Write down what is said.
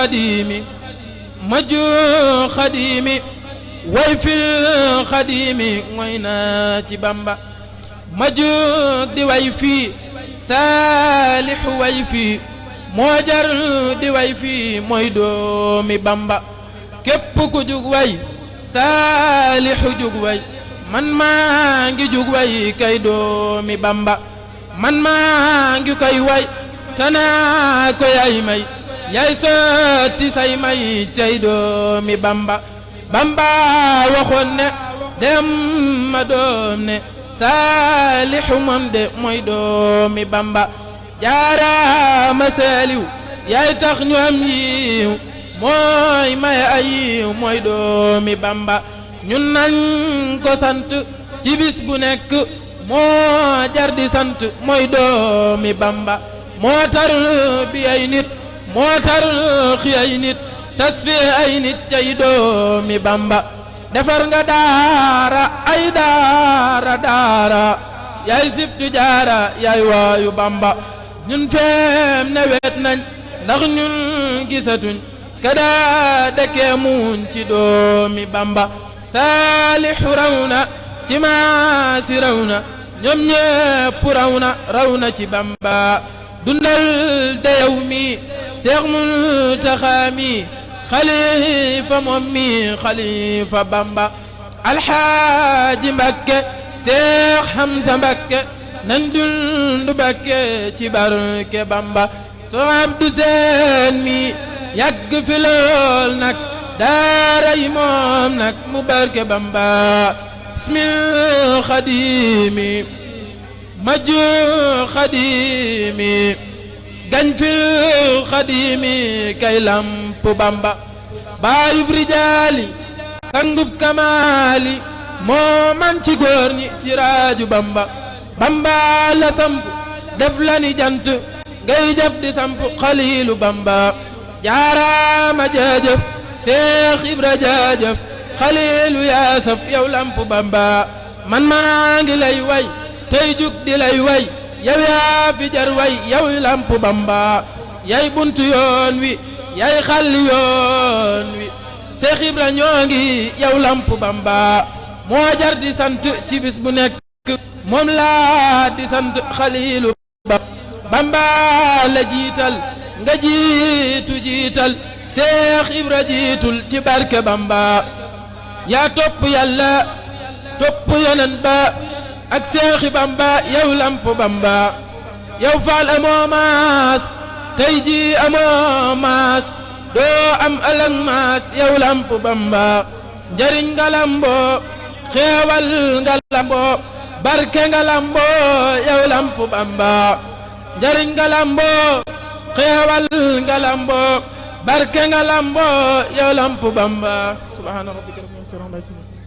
xadimi maju xadimi way fil xadimi ngoy naa ci Bamba maju di way fii saalixu way fii moo jar di way fii mooy doomi Bamba képp ku jug way saalixu jug way man maa ngi jug way kay doomi Bamba man maa ngi koy way tanaa ko yay may yay sotti say may cay doomi Bamba Bamba waxoon ne dem ma doom ne saalixu moom de mooy doomi Bamba jaaraama seeliw yaay tax ñu am yiw mooy may ay yiw mooy doomi Bamba ñun nañ ko sant ci bis bu nekk moo jar di sant mooy doomi Bamba moo tarul bi ay nit moo tarul xi ay nit tas fi ay nit cay doomi Bamba defar nga daara ay daara daara yaay sibtu jaara yaay waayu Bamba ñun feem ne wet nañ ndax ñun gisatuñ kada dëkkee muñ ci doomi Bamba saalixu raw na ci maasi raw na ñoom ñépp raw na ci Bamba dundal de yow mi Seex Muntaxa mi xalifa moom mi xalifa Bamba alxaaji Mbakke Seex Hamza Mbakke nan dund Mbakke ci barke Bamba soo Abdu Seen mi yàgg fi lool nag daara yi moom nag mu barke Bamba bismil xadimi maju xadimi gañ fil xadimi kay lamp Bamba baayub rijaali sangub kamaali moo man ci góor ñi siraaju Bamba Bamba la samp def la ni jant ngay jëf di samp xaliilu Bamba jaaraama jaajëf Seex Ibra jaajëf xaliilu yaa saf yow lamp Bamba man maa ngi lay way tey jug di lay way yow yaa fi jar way yow lamp Bamba yay buntu yoon wi yay xalli yoon wi Seex Ibra ñoo ngi yow lamp Bamba moo jar di sant ci bis bu nekk moom laa di sant xaliilu Bamba la jiital nga jiitu jiital Seex Ibra jiitul ci barke Bamba yaa topp yàlla topp yonen ba ak Seexi Bamba yow lamp Bamba yow faal amoo maas tey ji amoo maas doo am ëllëg maas yow lamp Bamba njariñ nga lamboo xeewal nga lamboo barke nga lamboo yow lamp Bamba njariñ nga lamboo xeewal nga lamboo barke nga lamboo yow lamp Bamba subhaana rabbika rabbil izzati amma yasifuun